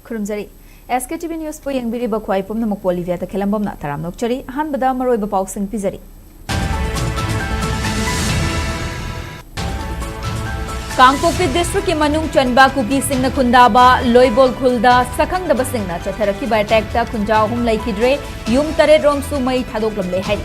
खुरुमजरी SKTV News po yengbiri ba khwai pum namok OLIVIA ta khelambam na taram nokchari han bada maroi ba pausing pizari Kangpokpi district ki manung chanba kuki singna khundaba loibol khulda sakhang da basingna chatharaki ba attack ta khunja hum laikidre yum tare rom su mai thadoklam le hai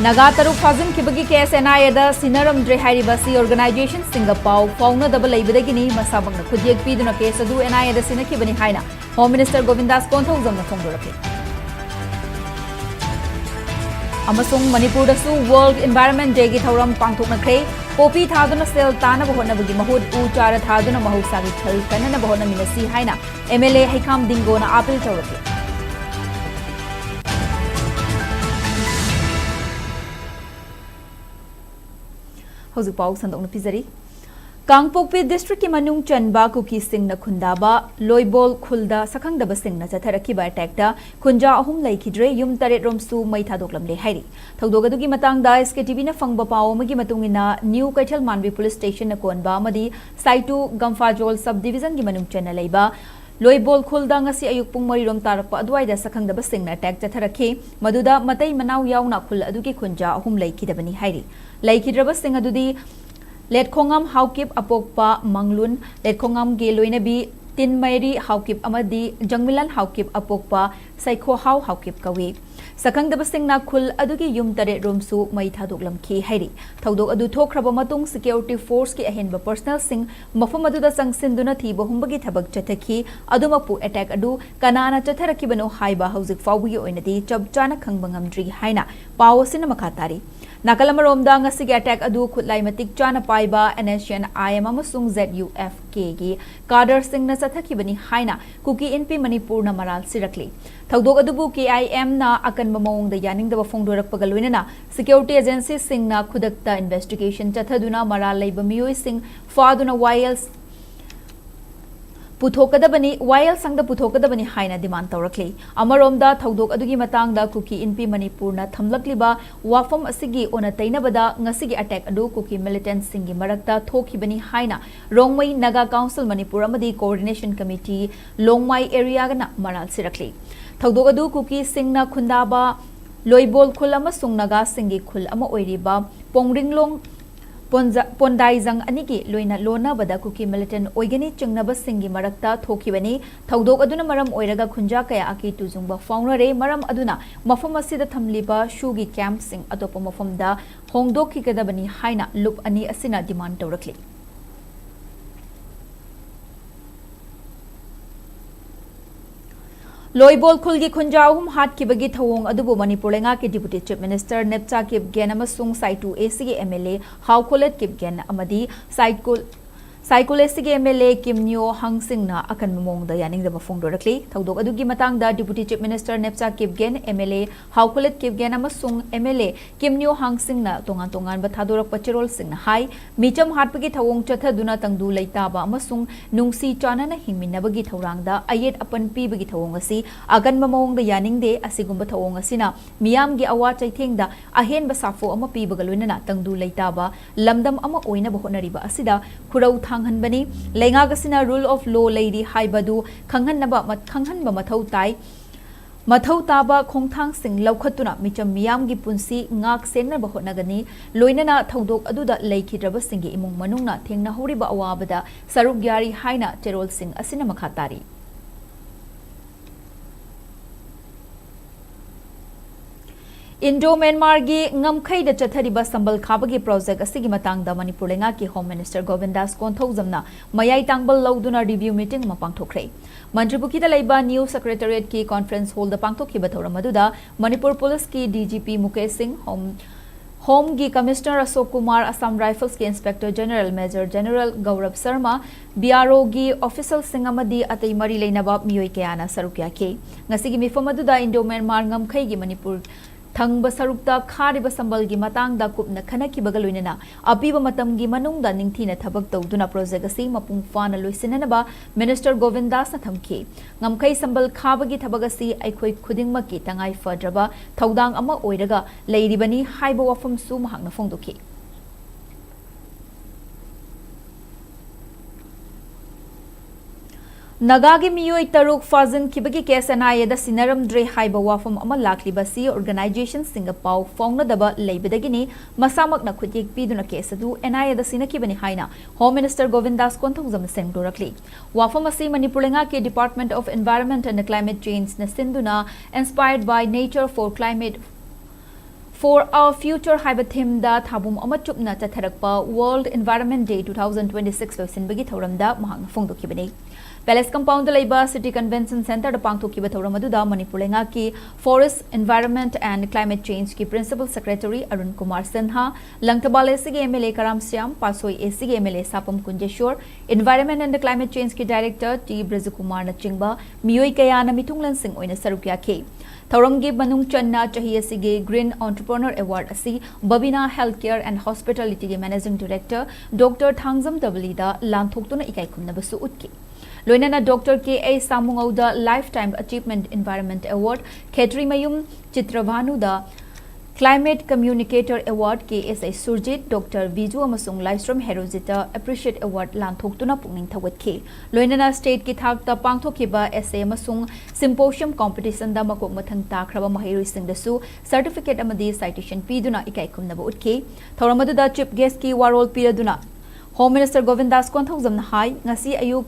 Naga taruk fazin kibagi case NIA da sinaram dre hairi basi organization Singapore fauna double ibadagini masabang na khudiyek piduna case adu NIA da sinaki bani haina Home Minister Govindas Konthongzam na phongdorake Amasung Manipur da su World Environment Day gi thauram pangthokna kre popi thaduna sel tana bahona bagi mahud u chara thaduna mahusagi thal kanana bahona minasi haina MLA Haikam Dingo na appeal tawrake Hozik pau sandok na pizari Kangpokpi district ki manung chanba kuki singna khundaba loibol khulda sakhang daba singna chatharaki ba attack da khunja ahum laikidre yum taret romsu mai thadoklam le hairi thogdogadu gi matang da SKTV na fangba paw magi matungina New Kaithal Manvi Police Station na konba amadi Saitu Gamfajol subdivision gi manung chana leiba loibol khulda ngasi ayuk pung mari rom tarakpa adwaida sakhang daba singna attack chatharaki maduda matai manaw yauna khul adugi khunja ahum laikidabani hairi laikidraba sing adudi letkhongam haukip apokpa manglun letkhongam ge loinabi tin mairi haukip amadi jangmilan haukip apokpa saikho haukip kawi sakhang daba sing na khul adugi yum tare romsu mai thadoklam ki hairi thodok adu thokraba matung security force ki ahenba personal sing mafam aduda sangsinduna thiba humbagi thabak chathaki adumapu attack adu kanana chatharaki bano haiba hauzik fawgi oinadi chabchana khangbangam dri haina pawasina makatari Nakalamaromda ngasigi attack adu khutlai matik chana paiba NSN IM amasung ZUFK gi Kader Singh na sathaki bani haina kuki NP Manipur na maral sirakli thogdok adubu KIM na akan mamong da yaning da phongdorak pagaloina na security agency Singh na khudakta investigation chathaduna maral leiba miyoi Singh faduna puthokadabani YL sangda puthokadabani haina demand tawrakli amaromda thodok adugi matangda kuki NP Manipur na thamlakliba wafam asigi ona tainabada ngasigi attack adu kuki militant singi marakta thokibani haina Rongmai Naga Council Manipur amadi Coordination Committee Longmai area gana maral sirakli thodok adu kuki singna khundaba loibol khul amasung naga singi khul ama oiriba pongringlong Pondaizang anigi loina lona bada kuki militant oigani chingnaba singi marakta thokibani thodok aduna maram oiraga khunja kaya aki tuzungba faunare maram aduna mafam asida thamliba shugi camp sing atopa mafamda hongdokki kadabani haina lup ani asina demand tawrakli Loibol khulgi khunjahum hat kibagi thawong adubu Manipur lenga ke Deputy Chief Minister Nepcha Kipgen amasung Saitu ACG MLA Haukolet Kipgen amadi Saikul MLA Kimnyo Hangsing na akan mamong da yaning da mafongdorakli thodok adugi matang da Deputy Chief Minister Nepcha Kipgen MLA Haukolet Kipgen amasung MLA Kimnyo Hangsing na tongan ba thadorak pachirol sing na hai micham hatpagi thawong chathaduna tangdu leitaba amasung nungsi chana na hingminabagi thawrang da ayet apan pibagi thawong asi agan mamong da yaning de asigumba thawong asina miyam gi awa chaitheng da ahen ba safo ama pibagaloina na tangdu leitaba lamdam ama oina ba honariba asida khurau hanbani lengagasina rule of law lady haibadu khanghanba mathau taba khongthang sing laukhatuna micham miyam gi punsi ngak senna ba honagani loinana thodok aduda leikidraba singi imung manungna thengna horiba awabada saruk gyari haina cherol sing asina makhatari Indo-Myanmar gi ngamkhai da chathariba sambal khabagi project asigi matangda Manipur lenga ki Home Minister Govindas Konthongzamna mayai tangbal lauduna review meeting ma pangthokre Mantripuki da laiba New Secretariat ki conference hall da pangthokhiba thoram aduda Manipur Police ki DGP Mukesh Singh Home gi Commissioner Ashok Kumar Assam Rifles ki Inspector General Major General Gaurav Sharma BRO gi official sing amadi atai mari leinaba miyoi kayana sarukya ke ngasigi mifam aduda Indo-Myanmar ngamkhai gi Manipur Thangba sarukta khariba sambalgi matangda kupna khanaki bagaloinana apiba matamgi manungda ningthina thabak tawduna project asi mapung fana loisinanaba Minister Govindas na thamki ngamkai sambal khabagi thabak asi aikhoi khudingmaki tangai fadraba thaudang ama oiraga leiribani haiba wafam su mahakna phongdoki Nagagi miyoi taruk fazin kibagi kes anaya da sinaram dre haiba wafam ama lakli basi organization Singapore fauna daba leibadagini masamak na kutik piduna kesadu anaya da sinakibani haina Home Minister Govindas Konthongzam sengdorakli wafam asi Manipurenga ke Department of Environment and Climate Change na sinduna inspired by nature for climate for our future haiba theme da thabum amachup na chatharakpa World Environment Day 2026 loisinbagi thoramda mahang phongdokibani Palace Compound Laiba City Convention Center Pangthokiba Thoramadu Manipurenga ki Forest Environment and Climate Change ki Principal Secretary Arun Kumar Sinha Langtabal SG MLA Karam Syam Pasoi SG MLA Sapam Kunjeshwar Environment and Climate Change ki Director T Brajakumar Nachingba Miyoi Kaya na mitunglan sing oina sarukya ke Thoramgi Banung Channa Chahi Asige Green Entrepreneur Award asi Babina Healthcare and Hospitality ki Managing Director Dr. Thangzam Dabalida Lanthoktuna Ikai Kumnabasu Utki Loinana Dr. K.A. Samungauda Lifetime Achievement Environment Award, Khetri Mayum Chitravanu Climate Communicator Award, K.S.A. Surjit, Dr. Viju Amasung Livestream Herozita Appreciate Award Lanthoktuna Pungning Thawat K. Loinana State ki thakta pangthokiba essay amasung symposium competition da makok mathang takraba mahiri singdasu certificate amadi citation piduna ikai kumnaba utke. Thoramadu da chief guest ki warol piraduna Home Minister Govindas Konthongzam hai ngasi ayuk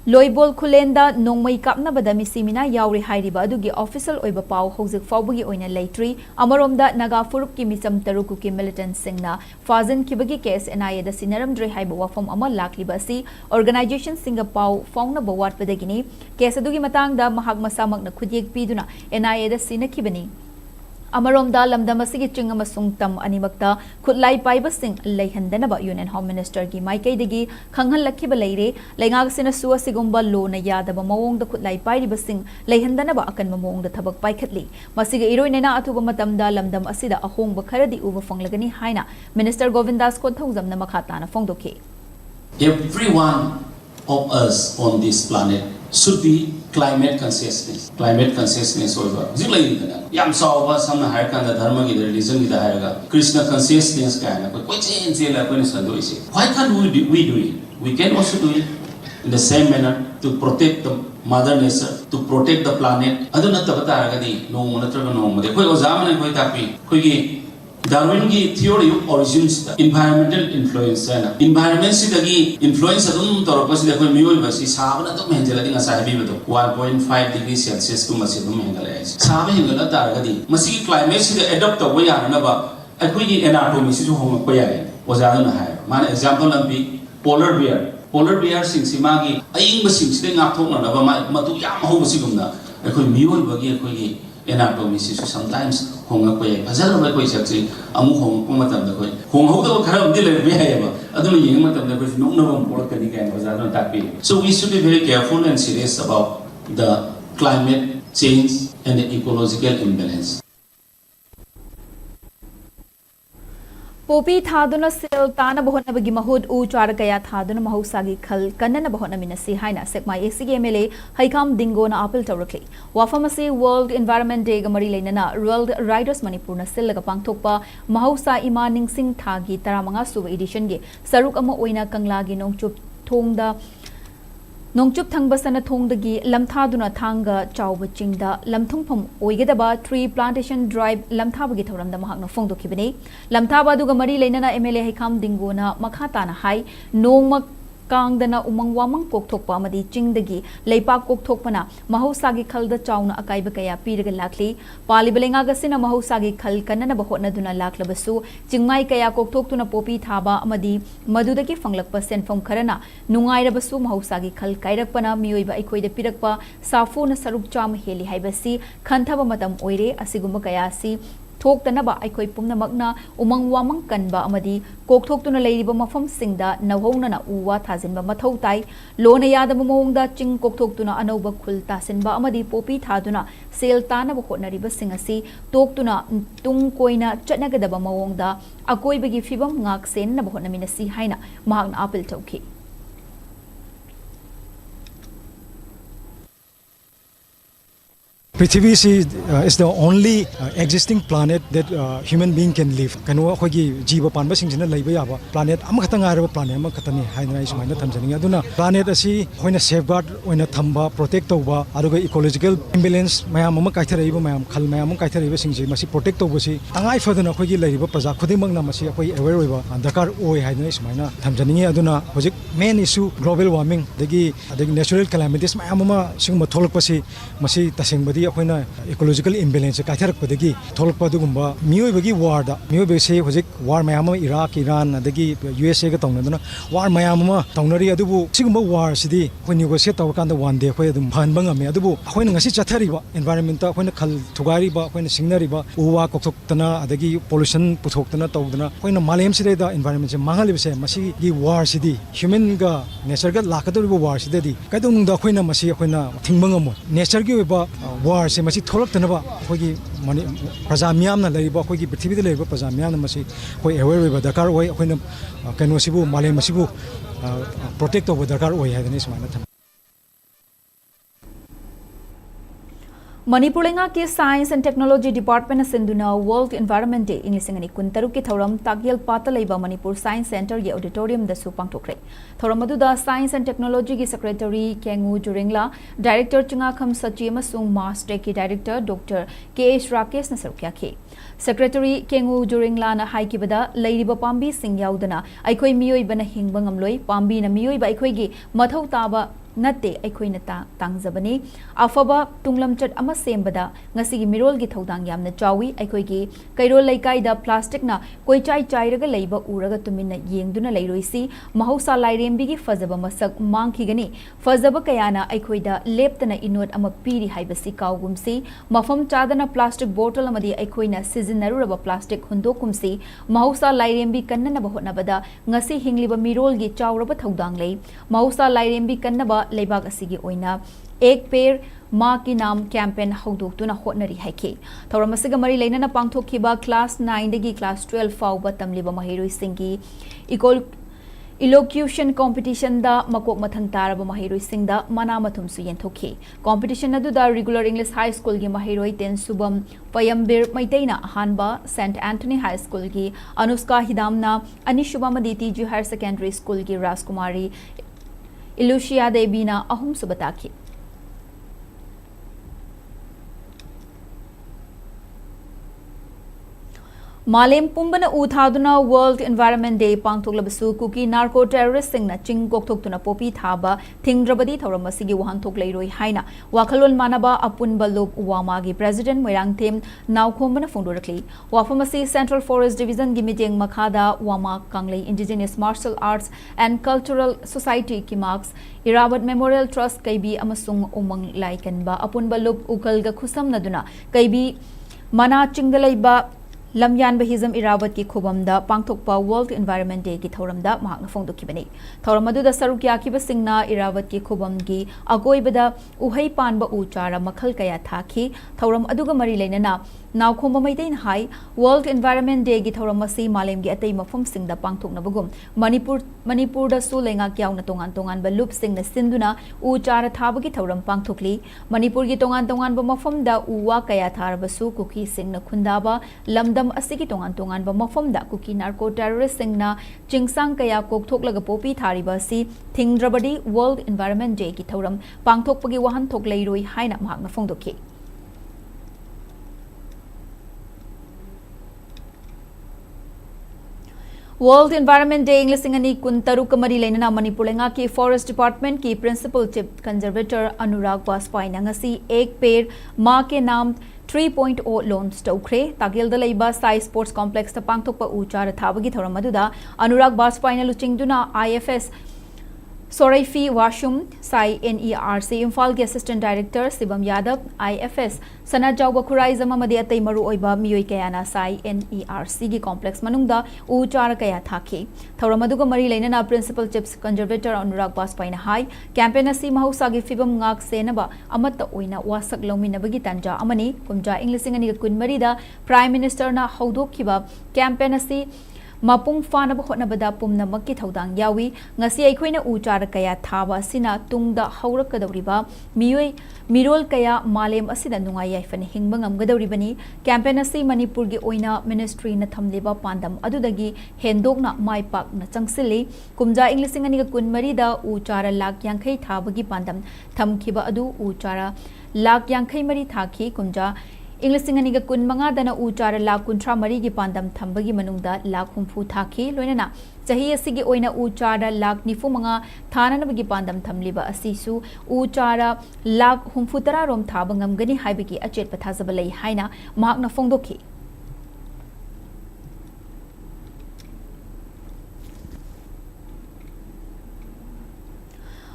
Loibol Kulenda Nongmai Kapna Badami Simina Yauri Hairiba Adugi Official Oiba Pau Hozik Faubugi Oina Laitri Amaromda Naga Furup ki Misam Taruku ki Militant Singna Fazin Kibagi case anaya da Sinaram Dre Haiba Wafam Amal Lakli Basi Organization Singapore Fauna Bawat Badagini Case Adugi Matang da Mahag Masamak na Kudik Piduna anaya da Sinakibani Amaromda Lamdamasigi Chingamasung Tam Animakta Kutlai Paibasing Layhandanaba Union Home Minister Gi Maikai Digi Kanghal Lakibalere Langag Sinasua Sigumba Lona Yadaba Mawong the Kutlai Paibasing Layhandanaba Akan Mamong the Tabak Paikatli Masiga Iroinena Atubamatanda Lamdam Asida Ahong Bakaradi Uva Fonglagani Haina Minister Govindas Konthongzam Namakatana Fongdoke. Everyone of us on this planet should be climate consciousness. Climate consciousness over. Yam sawa samna higher kind of dharma ki religion ki higher Krishna consciousness kind of why can't we do it? We can also do it in the same manner to protect the mother nature, to protect the planet. Aduna tabata agadi no monatraga no mode. Koi ozamane koi tapi koi Darwin ki theory of origins environmental influence है ना environment से लगी influence अदुम तौर पर से कोई मियोल बसी साबना तो महंजला दिंगा साहिबी बतो 1.5 degree Celsius को मसी तो महंगला है साबे हिंगला तारगदी मसी की climate से adopt तो वही आना ना बा अकोई की anatomy से जो हम कोई आए वजादो ना है मान example नंबी polar bear सिंसिमा की अयिंग बसिंग से नाथों ना बा मतु याम हो बसी गुमना अकोई मियोल बगी अकोई की anatomy से sometimes होंगा कोई फजल में कोई सक्से अमु होंग को मतलब ना कोई होंग हो तो खराब दिल में है ये बा अदुम ये मतलब ना कोई नोक नोक पोल करनी का है वजादो ताकि so we should be very careful and serious about the climate change and the ecological imbalance. Popi Thaduna Sil Tana Bohona Bagimahud U Charakaya Thaduna Mahusagi Kal Kanana Bohona Minasi Haina Sekma ACMLA Haikam Dingona Apple Torakli Wafamasi World Environment Day Gamari Lenana World Riders Manipurna Silagapang Tokpa Mahusa Imaning Sing Thagi Taramanga Suva Edition Ge Saruk Ama Oina Kanglagi Nongchup Tongda Nongchup Tangbasana Tongdagi Lamthaduna Tanga Chauba Chingda Lamthungpam Oigadaba Tree Plantation Drive Lamthabagitoram the Mahagna Fondo Kibene Lamthaba Dugamari Lenana MLA Hekam Dingona Makhatana Hai Noma Kangdana Umang Wamang Koktokpa Madi Chingdagi Leipa Koktokpana Mahosagi Kalda Chauna Akaibakaya Piraga Lakli Palibalenga Gasina Mahosagi Kal Kanana Bahotna Duna Laklabasu Chingmai Kaya Koktoktuna Popi Thaba Amadi Madudaki Fanglakpa Senfom Karana Nungaira Basu Mahosagi Kal Kairakpana Miuiba Equida Pirakpa Safu na Saruk Cham Heli Haibasi Kantaba Matam Oire Asiguma Kayasi Talk the Naba I Koi Pumna Magna, Umang Wamang Kanba Amadi, Kok Tok to Lady Bamafam Singda, Nahona Uwa Tazimba Matautai, Lona Yada Mamonda, Ching Kok Tok to Anoba Kulta Sinba Amadi Popi Taduna, Sail Tana Bokona Riba Singasi, Tok to Tung Koina, Chatnagadaba Mawonda, Akoi Begi Fibam Ngak Sen Nabahona Minasi Haina, Mahang Apple Toki. Prithvi is the only existing planet that human being can live. Kano akhoi jiba panba singjina leiba yaba planet amakhatang araba planet amakhatani haina ismaina thamjani aduna planet asi hoina safeguard oina thamba protect tawba aduga ecological imbalance mayam ama kaithariba mayam khal mayam kaithariba singji masi protect tawba si tangai fadana akhoi leiba praja khudimang na masi akhoi aware oiba dakar oi haina ismaina thamjani aduna hojik main issue global warming dagi natural calamities mayam ama singma tholakpasi masi tasengbadi akhoi ecological imbalance kaitharakpadagi tholakpadugumba miyoi war da miyoi se hojik war mayam Iraq Iran adagi USA ga tawnaduna war mayam tawnari adubu sigumba war sidi akhoi negotiate tawkanda one day akhoi adum phanba ngame adubu akhoi ngasi chathariba environment akhoi khal thugari ba akhoi singnariba uwa koktoktana adagi pollution puthoktana tawdana akhoi malem sida da environment se mangalibse masi gi war sidi human ga nature ga lakadoriba war sidi kaidong da akhoi masi akhoi thingba ngamo nature gi ba war se masi tholaktanaba akhoi mani praja miyam na lariba akhoi prithvi da lariba praja miyam na masi akhoi aware oiba dakar oi akhoi kano sibu malem masibu protect over dakar oi hadani ismaina tham Manipur lenga ke Science and Technology Department senduna World Environment Day English ngani kuntaru ki thoram tagyal pata leiba Manipur Science Center ge auditorium da su pangthokre thoram adu da Science and Technology ki Secretary Kengu Juringla Director Chunga Kham Sachi amasung Master ki Director Dr. K.H. Rakesh na sarukya ke Secretary Kengu Juringla na haikibada leiriba pambi sing yaudana aikhoi miyoi bana hingba ngamloi pambi na miyoi ba aikhoi gi mathau taba natte aikhoina tangzabani afaba tunglamchat ama sembada ngasi gi mirol gi thodang yamna chawi aikhoi gi kairol laikai da plastic na koichai chairaga leiba uraga tumina yengduna leiroisi mahausa lairembi gi fazaba masak mangkhigani fazaba kayana aikhoi da leptana inot ama piri haibasi kaugumsi mafam chadana plastic bottle amadi aikhoina sizinaruraba plastic hundokumsi mahausa lairembi kannana bahotnabada ngasi hingliba mirol gi chawraba thodang lei mahausa lairembi kannaba लेबाग असिगी ओइना एक पेड़ मां की नाम campaign हौदोक्तुना होटनरी हाइके थौरम असिगा मरी लेनना पांगथोखिबा क्लास 9 दगी क्लास 12 फाउबा तमलिबा महिरोइ सिंगी इलोक्यूशन कॉम्पिटिशन दा मकोक मथंग तारबा महिरोइ सिंगदा मना मथुमसु येंथोखि कॉम्पिटिशन अदुदा रेगुलर इंग्लिश हाई स्कूल गी महिरोइ तेन सुबम पयमबीर मैतेना हानबा सेंट एंटनी हाई स्कूल गी अनुष्का हिदामना अनिशुबा मदीती जी हायर सेकेंडरी स्कूल गी राजकुमारी इलुशिया देवीना अहम सुबताखी मालेम पुंबना उथादुना वर्ल्ड एनवायरनमेंट डे पांगथोक्लबसु कुकी नार्को टेररिस्ट सिंगना चिंग कोकथोक्तुना पोपी थाबा थिंग्रबदी थौरमसिगी वहानथोक लेरोई हाइना वाखलोन मानबा अपुनबा लोब उवामागी प्रेसिडेंट मोइरांगथेम नावखोमबना फोंदोरकली वाफमसी सेंट्रल फॉरेस्ट डिवीजन गी मीटिंग मखादा वामा Kanglei indigenous martial arts and cultural society की मार्क्स इरावत मेमोरियल ट्रस्ट कैबी अमसुंग उमंग लाइकनबा अपुनबा लोब उकलगा खुसमनदुना कैबी मना चिंगलैबा लमयान बहिजम इरावत की खुबमदा पांगथोकपा वर्ल्ड एनवायरनमेंट डे की थौरमदा महांग फोंदोखिबनी थौरमदुदा सरुक याखिबा सिंगना इरावत की खुबमगी अगोइबदा उहै पानबा उचारा मखल कया थाखि थौरम अदुगा मरी लेनना नावखोंबा मैदैन हाई वर्ल्ड एनवायरनमेंट डे की थौरमसी मालेमगी अतै मफम सिंगदा पांगथोकनबगुम मणिपुर दसु लेंगा क्याउना तोंगान तोंगान बा लुप सिंगना सिंदुना उचारा थाबगी थौरम पांगथोकली मणिपुर की तोंगान तोंगान बा मफमदा उवा कया थारबसु कुकी सिंगना खुंदाबा लमदम असिगी तोंगान तोंगान बा मफमदा कुकी नार्को टेररिस्ट सिंगना चिंगसांग कया कोकथोकलगा पोपी थारिबा असि थिंग्रबडी वर्ल्ड एनवायरनमेंट डे की थौरम पांगथोकपगी वाहन थोक लेरोई हाइना महांगना फोंदोखि वर्ल्ड एनवायरनमेंट डे इंग्लिश सिंगनी कुंतरुक मरी लेना मणिपुर लेंगा की फॉरेस्ट डिपार्टमेंट की principal chief conservator Anurag Vajpayee ngasi एक पेड़ मां के नाम 3.0 लॉन्च तौखरे तागेल दलैबा साई स्पोर्ट्स कॉम्प्लेक्स ता पांगथोकपा उचार थाबगी थौरम मदुदा अनुराग वाजपेयी लुचिंगदुना IFS सोरैफी वाशुम साई NERC इम्फाल के assistant director Shivam Yadav IFS सना जाउबा खुराइजम अमदि अतै मरु ओइबा मियोय कयाना साई NERC की कॉम्प्लेक्स मनुंगदा उचार कया थाखि थौरम अदुगा मरी लेनना principal chief conservator Anurag Vajpayee हाई कैंपेन असि महौसागी फिबम ngak senaba amatta oina wasak lominabagi tanja amani kumja English सिंगनी कुनमरी दा प्राइम मिनिस्टर ना हौदोखिबा कैंपेन असि ꯃꯄꯨꯡ ꯐꯥꯅꯕ ꯍꯣꯠꯅꯕꯗ ꯄꯨꯝꯅꯃꯛꯀꯤ ꯊꯧꯗꯥꯡ ꯌꯥꯎꯏ ꯉꯁꯤ ꯑꯩꯈꯣꯏꯅ ꯎ ꯆꯥꯔ ꯀꯌꯥ ꯊꯥꯕ ꯑꯁꯤꯅ ꯇꯨꯡꯗ ꯍꯧꯔꯛꯀꯗꯧꯔꯤꯕ ꯃꯤꯔꯣꯜ ꯀꯌꯥ ꯃꯥꯂꯦꯝ ꯑꯁꯤꯗ ꯅꯨꯡꯉꯥꯏ ꯌꯥꯏꯐꯅ ꯍꯤꯡꯕ ꯉꯝꯒꯗꯧꯔꯤꯕꯅꯤ ꯀꯦꯝꯄꯦꯟ ꯑꯁꯤ ꯃꯅꯤꯄꯨꯔꯒꯤ ꯑꯣꯏꯅ ꯃꯤꯅꯤꯁꯇ꯭ꯔꯤꯅ ꯊꯝꯂꯤꯕ ꯄꯥꯟꯗꯝ ꯑꯗꯨꯗꯒꯤ ꯍꯦꯟꯗꯣꯛꯅ ꯃꯥꯏ ꯄꯥꯛꯅ ꯆꯪꯁꯤꯜꯂꯤ ꯀꯨꯝꯖꯥ ꯏꯪ 2024ꯗ ꯎ ꯆꯥꯔ ꯂꯥꯈ 50 ꯊꯥꯕꯒꯤ ꯄꯥꯟꯗꯝ ꯊꯝꯈꯤꯕ ꯑꯗꯨ ꯎ ꯆꯥꯔ ꯂꯥꯈ 54 ꯊꯥꯈꯤ ꯀꯨꯝꯖꯥ ꯏꯪ 2025ꯗꯅ ꯎ ꯆꯥꯔ ꯂꯥꯈ 53ꯒꯤ ꯄꯥꯟꯗꯝ ꯊꯝꯕꯒꯤ ꯃꯅꯨꯡꯗ ꯂꯥꯈ 60 ꯊꯥꯈꯤ ꯂꯣꯏꯅꯅ ꯆꯍꯤ ꯑꯁꯤꯒꯤ ꯑꯣꯏꯅ ꯎ ꯆꯥꯔ ꯂꯥꯈ 95 ꯊꯥꯅꯅꯕꯒꯤ ꯄꯥꯟꯗꯝ ꯊꯝꯂꯤꯕ ꯑꯁꯤꯁꯨ ꯎ ꯆꯥꯔ ꯂꯥꯈ 60 ꯔꯣꯝ ꯊꯥꯕ ꯉꯝꯒꯅꯤ ꯍꯥꯏꯕꯒꯤ ꯑꯆꯦꯠꯄ ꯊꯥꯖꯕ ꯂꯩ ꯍꯥꯏꯅ ꯃꯍꯥꯛꯅ ꯐꯣꯡꯗꯣꯛꯈꯤ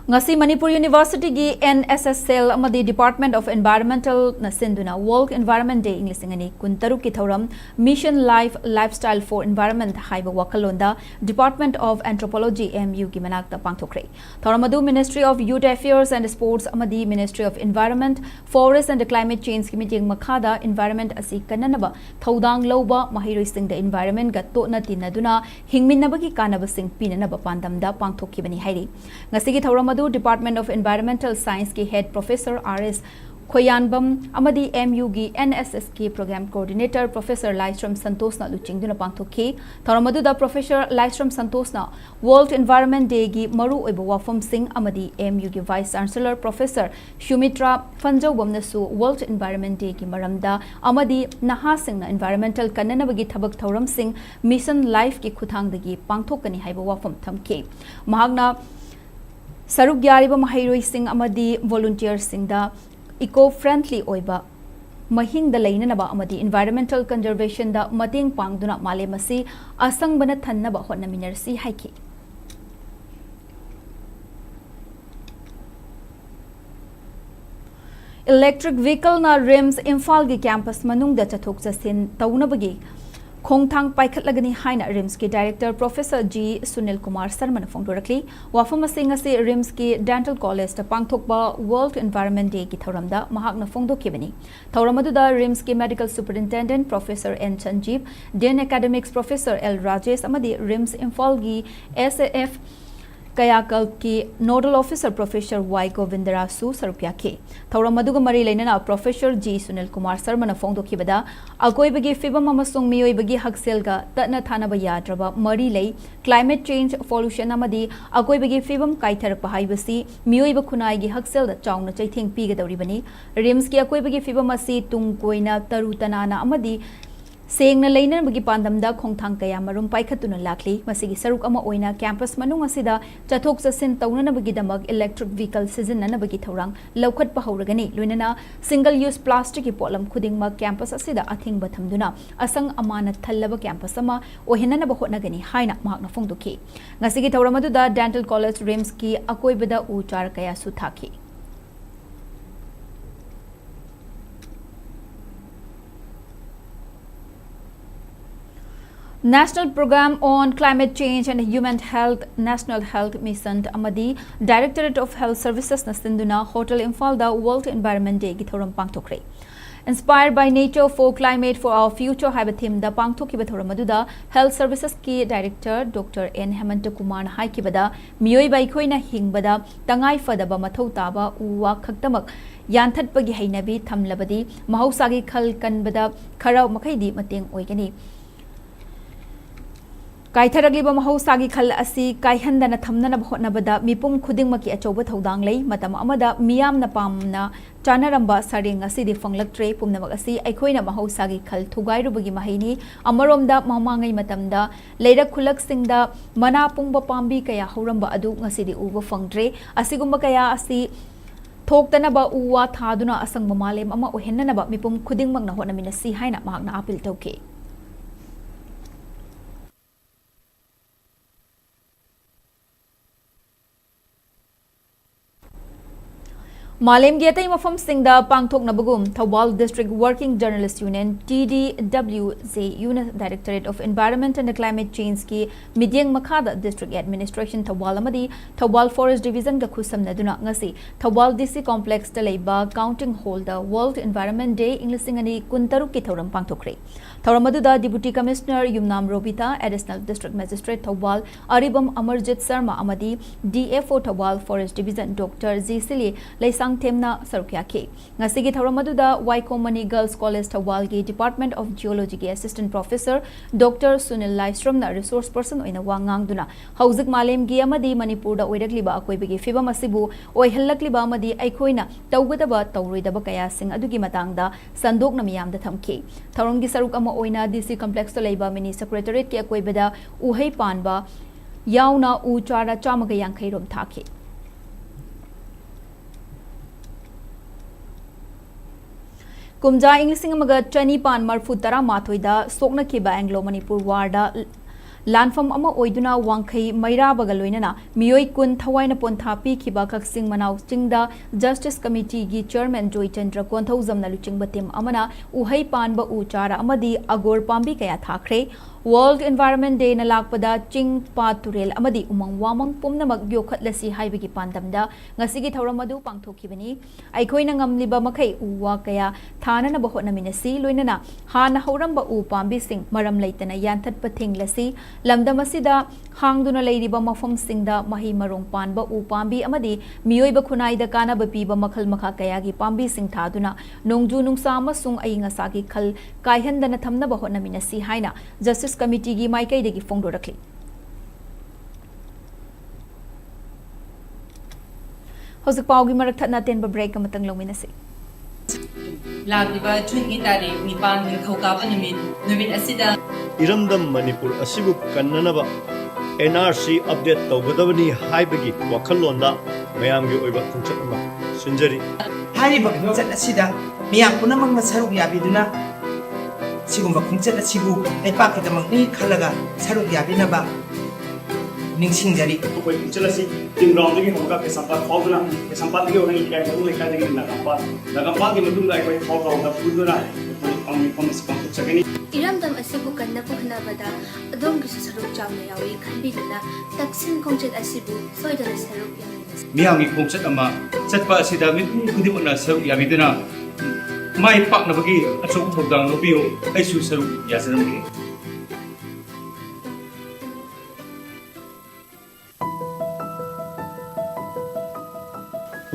ngasi Manipur University gi NSS Cell amadi Department of Environmental na sinduna World Environment Day English ngani kuntaru ki thoram Mission Life Lifestyle for Environment haiba wakalonda Department of Anthropology MU gi manakta pangthokre thoramadu Ministry of Youth Affairs and Sports amadi Ministry of Environment Forest and Climate Change ki meeting makhada environment asi kananaba thodang loba mahiroi sing the environment ga totna tinaduna hingminnaba gi kanaba sing pinanaba pandamda pangthokibani hairi ngasi gi thoram Department of Environmental Science की Head Professor R.S. Khoyanbam amadi MU gi NSS ki Program Coordinator Professor Laistram Santosna luchingduna pangthokhi thoramadu Professor Laistram Santosna World Environment Day gi maru oiba wafam sing amadi MU gi Vice Chancellor Professor Shumitra Fanjawbamna su World Environment Day gi maramda amadi naha singna environmental kananabagi thabak thoram sing Mission Life ki khuthangdagi pangthokani haiba wafam thamki mahagna Saruk Yariba Mahiroi Singh Amadi Volunteer Singh da eco-friendly oiba Mahing da Lainanaba Amadi Environmental Conservation da Mating Pangduna Malemasi Asang Bana Thanaba Honaminarsi Haiki. Electric vehicle na rims Imphal gi campus manung da chathok chasin taunabagi Khongthang paikhatlagani haina RIMS ki Director Professor G Sunil Kumar Sarman phongdorakli wafam asing ase RIMS ki Dental College ta pangthokba World Environment Day ki thoramda mahakna phongdokhibani thoramadu da RIMS ki Medical Superintendent Professor N Sanjeev Dean Academics Professor L Rajesh amadi RIMS Imphal gi SAF Kayakal ki Nodal Officer Professor Y Govindarasu Sarupyake thoramadu mari leinana Professor G Sunil Kumar Sarmana phongdokhibada akoibagi fibam amasung miyoibagi hakselga tatna thanaba yadraba mari lei climate change pollution amadi akoibagi fibam kaitharakpa haibasi miyoiba khunai gi hakselda chaungna chaithing pigadoribani RIMS ki akoibagi fibam asi tungkoina tarutanana amadi Sengna Lainabagi Pandamda Khongthang Kaya Marum Paikhatuna Lakli, Masigi Saruk Ama Oina, Campus Manung Asida, Chatok Sasin Taunabagi Damag, Electric Vehicle Season Nanabagi Taurang, Laukat Pahuragani, Lunana, Single Use Plastic Polam Kudingma Campus Asida, Athing Batamduna, Asang Amana Talaba Campus Ama, Ohinana Bahonagani, Haina Magna Fungduki. Nasigi Tauramadu Dental College Rimski, Akoibada Uchar Kaya Sutaki. National Program on Climate Change and Human Health National Health Mission Amadi Directorate of Health Services Nasinduna Hotel Imphal da World Environment Day gi thoram pangthokre Inspired by nature for climate for our future haibathim da pangthokiba thoramadu Health Services ki Director Dr. N Hemant Kumar haikibada miyoi bai khoina hingbada tangai fadaba mathau taba uwa khaktamak yanthatpagi hainabi thamlabadi mahausagi khal kanbada khara makhaidi mateng oigani Kaitharagli Mahosagi Khal Asi Kaihandana Thamnana Hotnabada Mipum Kudingmaki Achoba Thodang Lay Matam Amada Miam Napamna Chanaramba Saring Asidi Fanglak Tray Pumnamagasi Aikoina Mahosagi Khal Tugairu Bagi Mahini Amaromda Mamangai Matamda Leda Kulak Singda Mana Pumba Pambi Kaya Horamba Adu Ngasidi Uva Fangtre Asigumba Kaya Asi Thoktanaba Uwa Thaduna Asang Mamalem Ama Ohenanaba Mipum Kudingmagna Honamina Si Haina Magna Apil Toke Malemgi atai mafamsingda pangthoknabagum Thawal District Working Journalist Union TDWJ Unit Directorate of Environment and Climate Change ki Midyang Makhada District Administration Thawal amadi Thawal Forest Division ga khusamnaduna ngasi Thawal DC Complex da leiba Counting Hall da World Environment Day Inglisingani kuntaruk ki thoram pangthokre Thawramaduda Deputy Commissioner Yumnam Robita Additional District Magistrate Thawal Aribam Amarjit Sharma amadi DFO Thawal Forest Division Dr. Zisili Laisang Temna Sarukyake. Ngasigi Thawramaduda Waikomani Girls College Thawal gi Department of Geology gi Assistant Professor Dr. Sunil Laistrom na resource person oina wangang duna. Hauzik Malem gi amadi Manipur da oirakliba akoibagi fibam asibu oihallakliba amadi aikhoina tawgadaba tawroidaba kaya sing adugi matangda sandok na miyam da thamki. Thawram gi saruk ama oina DC Complex to leiba Mini Secretariat ki akoibada uhei panba yauna u chara chamaga yankhai rom thaki. Kumja Inglising amaga Chani Pan Marfu Tara Mathoida Sokna Kiba Anglo Manipur Warda Landfam ama oiduna wangkhai maira bagaloinana miyoi kun thawaina ponthapi khiba kaksing manau chingda Justice Committee gi Chairman Joy Chandra Konthozamna luchingba tim amana uhai panba uchara amadi agor pambi kaya thakre World Environment Day na lakpada ching pa turel amadi umang wamang pumnamak yokhatlasi haibagi pandamda ngasigi thawramadu pangthokibani aikhoina ngamliba makhai uwa kaya thana na bahot naminasi loinana hana hauramba u pambi sing maram leitana yanthat pathing lasi lamdam asida hangduna leiriba mafam singda mahi marong panba u pambi amadi miyoiba khunaida kana bapiba makhal makha kaya gi pambi sing thaduna nongju nungsa amasung ainga sagi khal kaihandana thamna bahot naminasi haina Justice Committee gi mai kai de gi phongdo rakli Hozik pau gi marak thatna ten ba break amatang longmina se Lagriba chungi tare nipan ni khauka numit asida Iramdam Manipur asibu kannanaba NRC update tawgadabani haibagi wakhalonda mayamgi oiba khungchat ama sunjari hariba khungchat asida miyam punamang masaruk yabiduna sigumba khungchat asibu lepak kidamakni khalaga saruk yabinaba ningsingjari koi khungchat asi tim round gi hoga ke sampat khawduna ke sampat gi orang ikai madu lekai dagi nagampat gi madunga koi khawda puduna sakani Iramdam asibu kanna pukhnabada adom gi saruk chawna yawi khanbiduna taksin khongchat asibu soidana saruk yawi miyang gi khongchat ama chatpa asida mi kudimona saruk yabiduna mai paknabagi achok thogdang nobiyo aisu saruk yasaramki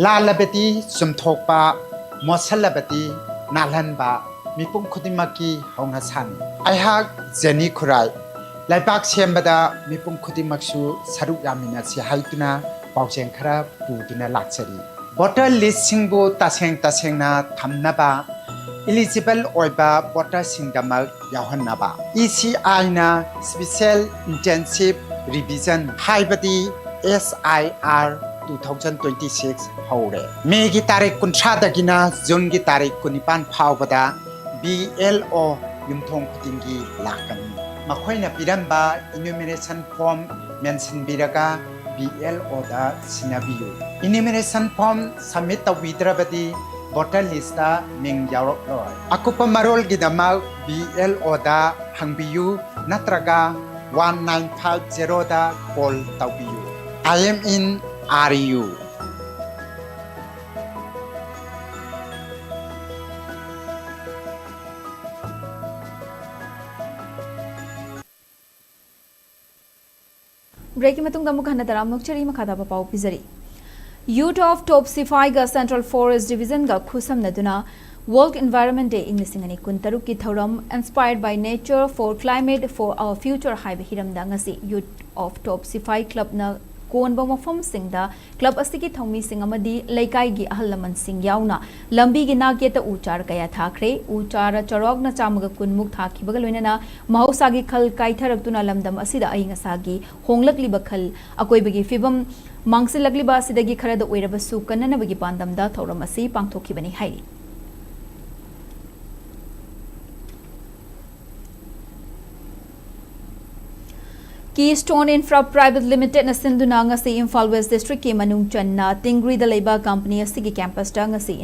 lalabati sumthokpa mosalabati nalhanba mipum khudimaki haungasan aihak jeni khurai laibak sembada mipum khudimaksu saruk yamina si haituna paujeng khara puduna lakchari voter list singbu tasengna thamnaba eligible oiba voter singdamal yahannaba ECI na special intensive revision haibati SIR 2026 haure megi tarik kuntra dagina June gi tarik kunipan phawbada BLO yumthong khutingi lakani makhoina piramba enumeration form mention biraga BLO da sinabiyu enumeration form submit tawidrabadi voter list da ming yarok loi akupa marol gidama BLO da hangbiyu natraga 1950 da call tawiyu I am in RU Break matungda mukhana taram nokchari makhada ba pau pizari Youth of Top Sifaiga Central Forest Division ga khusam naduna World Environment Day Inglisingani kuntaruk ki thoram inspired by nature for climate for our future haibe hiramda ngasi Youth of Top Sifai Club na konba mafam singda club asiki thomi sing amadi laikai gi ahallaman sing yauna lambi gi nageta uchar kaya thakre uchara charog na chamaga kunmuk thaki bagal loinana mahausa gi khal kai tharaktuna lamdam asida ainga sagi honglakli bakhal akoi bagi fibam mangsilakli ba asida gi kharada oirabasu kanana bagi pandamda thoram asi pangthokhi bani hairi Keystone Infra Private Limited na sinduna ngasi Imphal West District ki manung channa Tingri da leiba company asigi campus da ngasi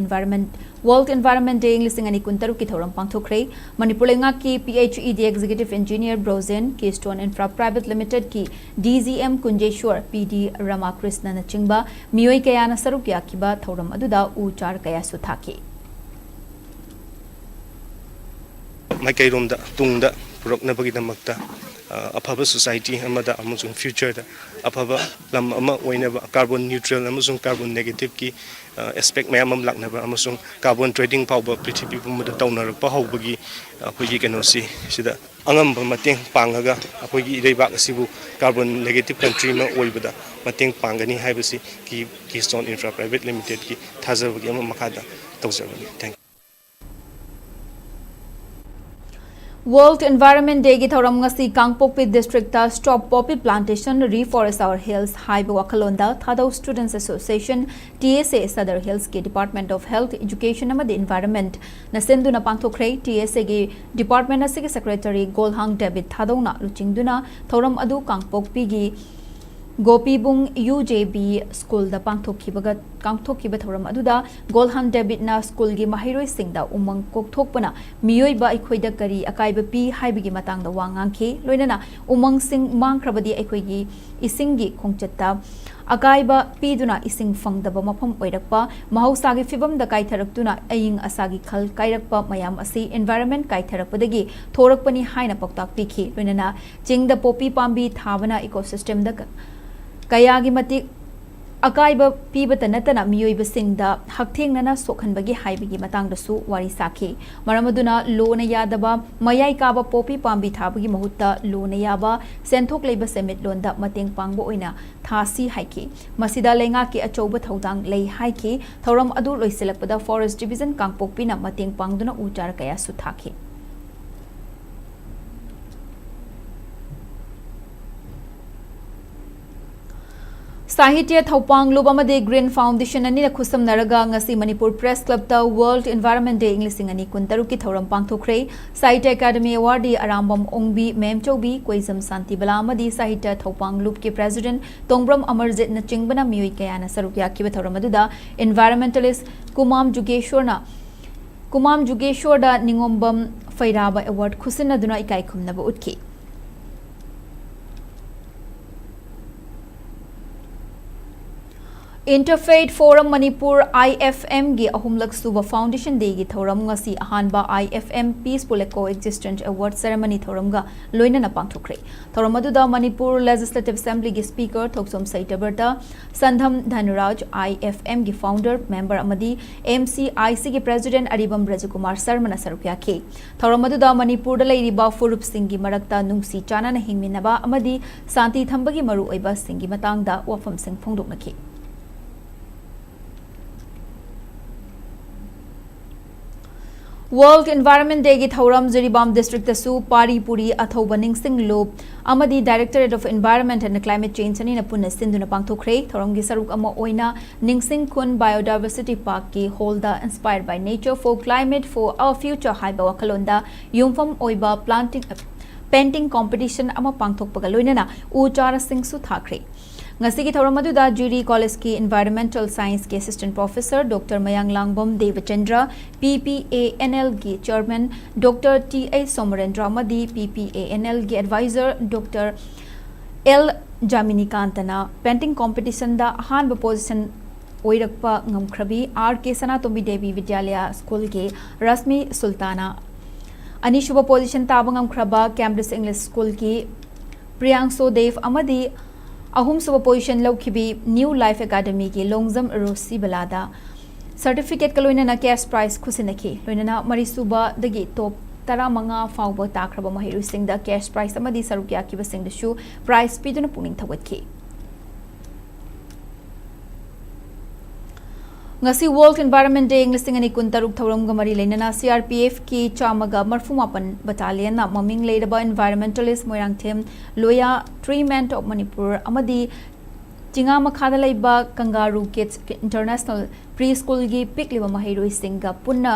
World Environment Day listing ani kuntaru ki thoram pangthokre Manipur lenga ki PHED Executive Engineer Brozen Keystone Infra Private Limited ki DGM Kunjeshwar PD Ramakrishna na chingba miyoi kaya na saruk yakiba thoram aduda u char kaya suthaki Maikai romda tungda purokna bagidamagta afaba society amada amusung future da afaba lam ama oinaba carbon neutral amusung carbon negative ki aspect mayam am laknaba amusung carbon trading power prithibi pumada tawnarakpa hawbagi apoigi kanosi sida angamba mateng pangaga apoigi reibak asibu carbon negative country ma oibada mateng pangani haibasi ki Keystone Infra Private Limited ki thazabagi ama makada tawjabani. Thank you. World Environment Day ki thoram ngasi Kangpokpi District ta Stop Poppy Plantation Reforest Our Hills Haiba Wakalonda Thadau Students Association TSA Sadar Hills ki Department of Health Education amadi Environment na senduna pangthokre TSA ki Department asigi Secretary Golhang David Thadau na luchingduna thoram adu Kangpokpi gi Gopibung UJB School da pangthokhibaga kangthokhiba thoram aduda Golhan David na school gi mahiroi singda umang kokthokpana miyoi ba ikhoida kari akaiba pi haibigi matang da wangangkhe loinana umang sing mangkrabadi ikhoigi isingi khongchatta akaiba piduna ising fangdaba mafam oirakpa mahausagi fibam da kaitharakduna aying asagi khal kairakpa mayam asi environment kaitharakpadagi thorakpani haina paktak pikhi loinana chingda popi pambi thabana ecosystem da Kayagi mati akaiba pibata natana miyoiba singda hakthengna sokhanbagi haibigi matangdasu wari sakhi maramaduna lona yadaba mayai kaba popi pambi thabagi mahutta lona yaba senthok leiba semit londa mateng pangbo oina thasi haiki masida lenga ki achouba thodang lei haiki thoram adu loiselakpada forest division Kangpokpi na mateng pangduna uchar kaya suthaki Sahitya Thopang Lubamade Green Foundation ani khusam naraga ngasi Manipur Press Club ta World Environment Day Englising ani kuntaru ki thoram pangthokre Sahitya Academy Award Arambam Ongbi Memchobi Koizam Santi Balamadi Sahitya Thopang Loop ki President Tongbram Amarjit na chingbana miyoi kayana sarukya ki thoram aduda environmentalist Kumam Jugeshwar da Ningombam Fairaba Award khusin aduna ikai khumnaba utki Interfaith Forum Manipur IFM gi ahumlak suba Foundation Day gi thoram ngasi ahanba IFM Peaceful Coexistence Award Ceremony thoram ga loina na pangthokre thoram aduda Manipur Legislative Assembly gi Speaker Thoksom Saitaberta Sandham Dhanuraj IFM gi Founder Member amadi MCIC gi President Aribam Rajakumar Sarmana sarukya ke thoram aduda Manipur da leiriba furup singi marakta nungsi chana na hingminaba amadi santi thambagi maru oiba singi matangda wafam sing phongdoknaki World Environment Day ki thoram Jiribam District tasu Pari Puri Athoba Ningsing Loop amadi Directorate of Environment and Climate Change ani na punna sinduna pangthokre thoram gi saruk ama oina Ningsing Khun Biodiversity Park ki holda Inspired by Nature for Climate for Our Future haiba wakalonda yumfam oiba painting competition ama pangthokpaga loinana u chara sing su thakre ngasi ki thoram aduda Jury College ki Environmental Science ki Assistant Professor Dr. Mayang Langbom Devachandra PPANL ki Chairman Dr. T.A. Somarendra Madi PPANL ki Advisor Dr. L. Jamini Kantana Painting Competition da ahanba position oirakpa ngamkhrabi R.K. Sanatomi Devi Vidyalaya School ki Rasmi Sultana Anishuba position tabangam khraba Cambridge English School ki Priyangso Dev amadi ahum suba position lawkhibi New Life Academy ki Longjam Rosi Balada certificate kaloina na cash prize khusinaki loina mari suba dagi top tara manga fawba takraba mahiru sing da cash prize amadi sarukya ki basing da shu prize piduna puning thawatki ngasi World Environment Day Englising ani kuntaruk thoram gamari leinana CRPF ki chamaga marfumapan battalion na maming leiraba environmentalist Moirangthem Loya Treatment of Manipur amadi Jinga makhada leiba Kangaroo Kids International Preschool gi pikliba mahiroi singa punna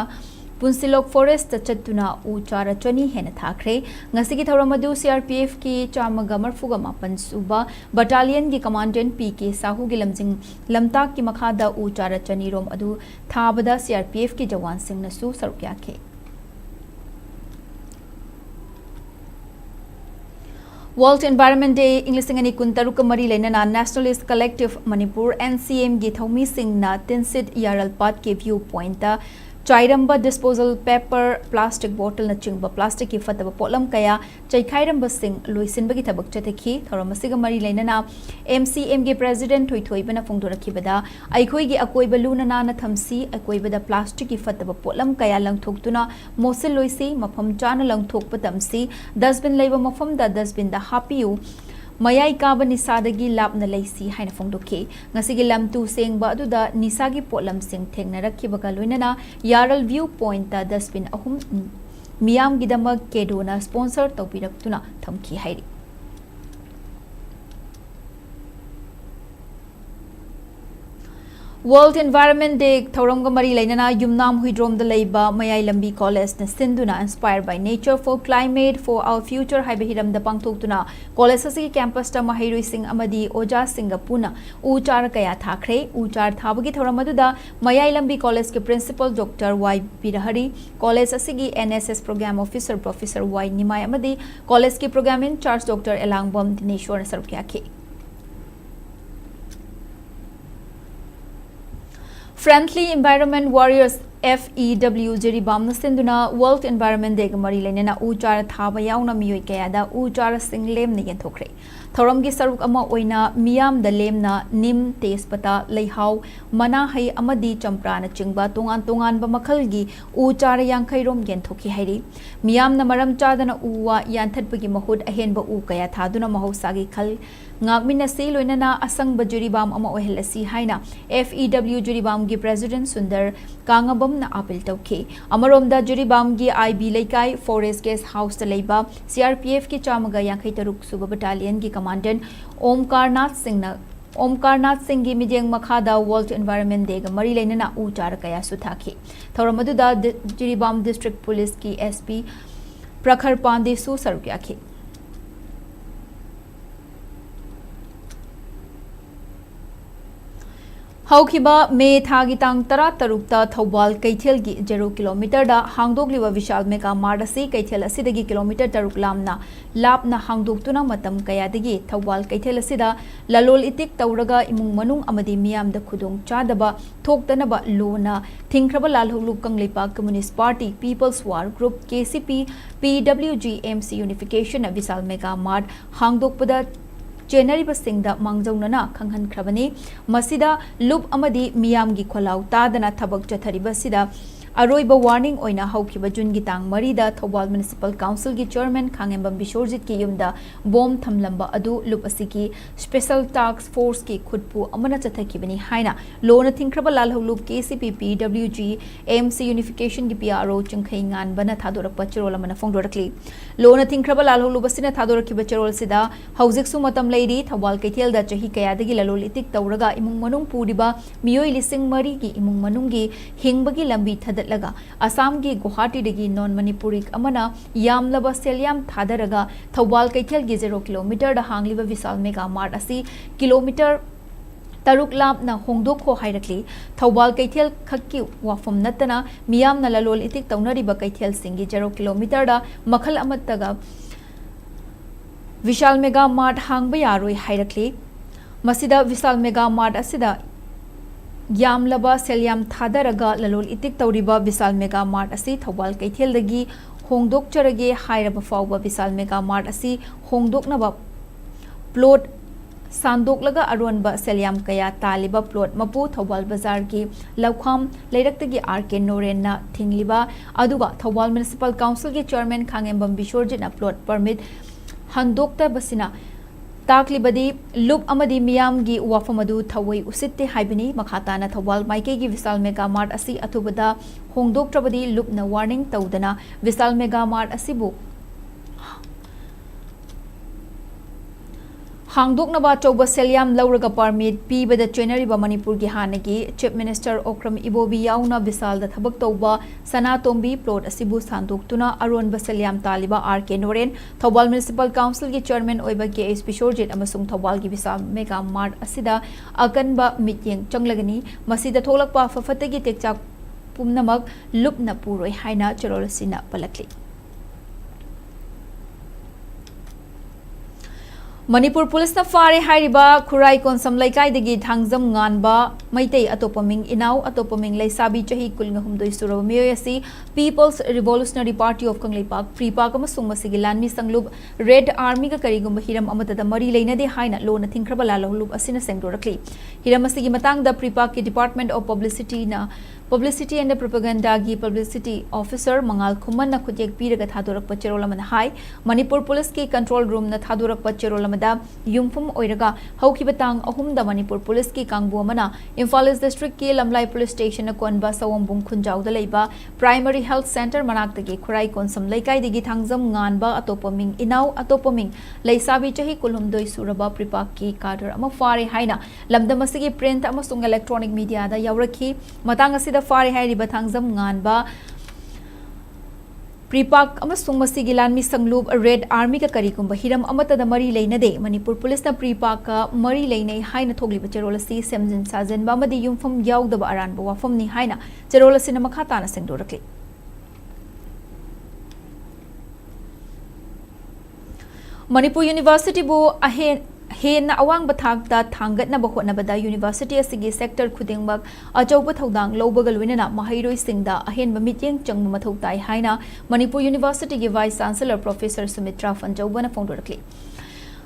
Punsilok Forest Chatuna U Chara Chani Hena Thakre, Ngasiki Thoramadu CRPF ki Chamaga Marfuga Mapan Suba, Battalion ki Commandant PK Sahu Gilamjing Lamtak ki Makhada U Chara Chani Rom Adu Thabada CRPF ki Jawan Singh Nasu Sarukyake. World Environment Day English ngani kuntaruka mari lenana Nationalist Collective Manipur NCM gi thomi sing na tinsit yaral pat ke viewpoint ta chairamba disposal paper plastic bottle na chingba plastic ki fataba polam kaya chaikhairamba sing loisinba gi thabak chatheki thoramasiga mari lenana MCM gi president thoithoi bana phongdorakhi bada aikhoi gi akoi baluna na na thamsi akoi bada plastic ki fataba polam kaya langthoktuna mosil loisi mafam chana langthok patamsi dustbin leiba mafam da dustbin da hapiu Mayai kaba nisadagi lap na laisi haina phongdoke ngasigi lamtu sengba aduda nisagi polam sing thengnarakhi baga loinana yaral viewpoint ta dustbin ahum miyam gidama kedona sponsor tawpiraktuna thamki hairi World Environment Day Thauramga Mari Lainana Yumnam Huidrom the Laiba Mayai Lambi College na Sinduna inspired by nature for climate for our future Haibahiram the Pangtutuna College Sasi campus ta Mahirui Singh Amadi Oja Singapuna Uchar Kaya Thakre Uchar Thabagi Thoramaduda Mayai Lambi College ke principal Dr. Y Birahari College Asigi NSS program officer Professor Y Nimai Amadi College ke program in charge Dr. Elangbom Dineshwar Sarkyake Friendly Environment Warriors FEW Jeribam Sinduna World Environment Day Mari Lenena Uchar Thaba Yauna Miyoi Kayada Uchar Singlem Nigan Thokre Thoramgi Saruk Ama Oina Miyam the Lemna Nim Tespata Leihau Mana Hai Amadi Champrana Chingba Tungan Tungan Bamakhalgi Uchar Yankairom Gen Thoki Hairi Miyam Namaram Chadana Uwa Yanthat Pagi Mahud Ahenba U Kaya Thaduna Mahosagi Khal Ngakmina se loinana asang ba juribam ama ohelasi haina FEW juribam gi president Sundar Kangabam na appeal tawke amarom da juribam gi IB Laikai Forest Guest House ta leiba CRPF ki chamaga yankai taruk suba battalion gi commandant Omkarnath Singh gi mijeng makhada World Environment Day ga mari leinana uchar kaya suthaki thoramadu da juribam district police ki SP Prakhar Pandey su sarukyake Haukiba May Thagitang Tara Tarukta Thobal Kaithel gi 0 kilometer da hangdogliwa Vishal Mega Mardasi Kaithel asidagi kilometer taruk lamna lapna hangdoktuna matam kayadagi Thobal Kaithel asida lalol itik tauraga imung manung amadi miyam da khudong chadaba thoktanaba lona thingkraba lalholuk kanglepa Communist Party People's War Group KCP PWG MC Unification Vishal Mega Mard hangdokpada Jeneriba Singda Mangjaunana Kanghan Krabani Masida Lup Amadi Miyamgi Kholau Tadana Thabak Chathariba Sida Aroiba warning oina haukiba Jungi Tang Marida Thobal Municipal Council gi Chairman Khangembam Bishorjit ki yumda bomb thamlamba adu lup asiki Special Task Force ki khudpu amana chathakibani haina lona thingkraba lalholup KCP PWG MC Unification gi PRO chungkhai ngan bana thadorak pachirol amana phongdorakli lona thingkraba lalholup asina thadorakiba charol sida hauzik su matam leiri Thobal Kaithel da chahi kayadagi lalol itik tauraga imung manung puriba miyoi lising mari gi imung manungi hingbagi lambi thad laga Assam gi Guwahati degi non Manipurik amana yamlaba selyam thadaraga Thobal Kaithel gi 0 kilometer da hangliba Vishal Mega Mart asi kilometer taruk lam na hongdok ko hairakli Thobal Kaithel khakki wafam natana miyam na lalol itik taunariba Kaithel singi 0 kilometer da makhal amattaga Vishal Mega Mart hangba yaroi hairakli masida Vishal Mega Mart asida Yamlaba Selyam Thadaraga Lalol Itik Tauriba Vishal Mega Mart asi Thobal Kaithel dagi hongdok charage hairaba fawba Vishal Mega Mart asi hongdok naba plot sandok laga aronba Selyam kaya taliba plot mapu Thobal Bazar ki Laukham Leirak RK Noren na thingliba aduga Thobal Municipal Council ki Chairman Khangembam Bishorjit na plot permit handokta basina Taklibadi Lup Amadi Miyamgi Wafamadu Thawai Usitte Haibini Makhatana Thobal Maikegi Vishal Mega Mart Asi Atubada Hongdok Trabadi Lup na warning Taudana Vishal Mega Mart Asibu हांगदोकनबा चौबा सेलियाम लौरगा permit पीबदा चेनरिबा मणिपुर की हानगी chief minister Okram Ibobi याउना बिसाल दा थबक तौबा सनातोंबी प्लॉट असिबु सांदोक्तुना अरोनबा सेलियाम तालिबा R K. Noren Thoubal municipal council की चेयरमैन ओइबा के.एस. पिशोरजित अमसुंग थौबाल की बिसा मेगा मार्ट असिदा अकनबा मिटिंग चंगलगनी मसिदा थोलकपा फफतगी टेकचाक पुमनमक लुपना पुरोय हाइना चरोलसिना पलकली मणिपुर पुलिस फारे हाइरिबा खुराई कोनसम लैकाइदगी थांगजम गानबा मैतै अतोपमिंग इनाउ अतोपमिंग लैसाबी चही कुलंगहुमदोइ सुरब मियोयसी people's revolutionary party of Kangleipak PREPAK अमसुंग मसिगी लानमी संगलुब रेड आर्मी का करिगुम हिरम अमतदा मरी लेनदे हाइना लोन थिंख्रबा लालहुलुब असिना सेंगदोरकली हिरम असिगी मतंगदा प्रीपाक की department of publicity and propaganda की पब्लिसिटी ऑफिसर मंगाल खुमन न खुजेक पीरगा थादोरक चेरोल अमन हाई मणिपुर पुलिस की कंट्रोल रूम न थादोरक चेरोल अमदा युमफुम ओइरगा हौखिबा तांग अहुमदा मणिपुर पुलिस की कांगबु अमना इम्फाल ईस्ट डिस्ट्रिक्ट की लमलाई पुलिस स्टेशन न कोनबा सवंबुंग खुंजाउदा लेबा प्राइमरी हेल्थ सेंटर मनाक्तगी खुराई कोनसम लैकाइदगी थांगजम गानबा अतोपमिंग इनाउ अतोपमिंग लैसाबी चही कुलहुमदोइ सुरबा प्रिपाक की काडर अमा फारे हाइना लमदम असिगी प्रिंट अमसुंग इलेक्ट्रॉनिक मीडिया दा यावरखी मतांग असिदा फारे हाइरिबा थांगजम गानबा प्रीपाक अमसुंग मसिगी लानमी संगलूब रेड आर्मी का करिगुंबा हिरम अमतदा मरी लेनदे मणिपुर पुलिस न प्रीपाक का मरी लेने हाइना थोगलिबा चेरोलसी सेमजिन साजनबा मदि युमफम याउदबा अरानबा वाफमनी हाइना चेरोलसिना मखाताना सेंगदोरकली मणिपुर यूनिवर्सिटी बु हेन अवांग थाकता थांगतनब होटनबदा यूनिवर्सिटी असिगी सेक्टर खुदिंगमक अचौब थौदांग लौबगा लोइनना महैरोइसिंगदा अहेनबा मिटिंग चंगबा मथौ ताई हाइना मणिपुर यूनिवर्सिटी की वाइस चांसलर प्रोफेसर सुमित्रा फंजौबना फोंदोरकली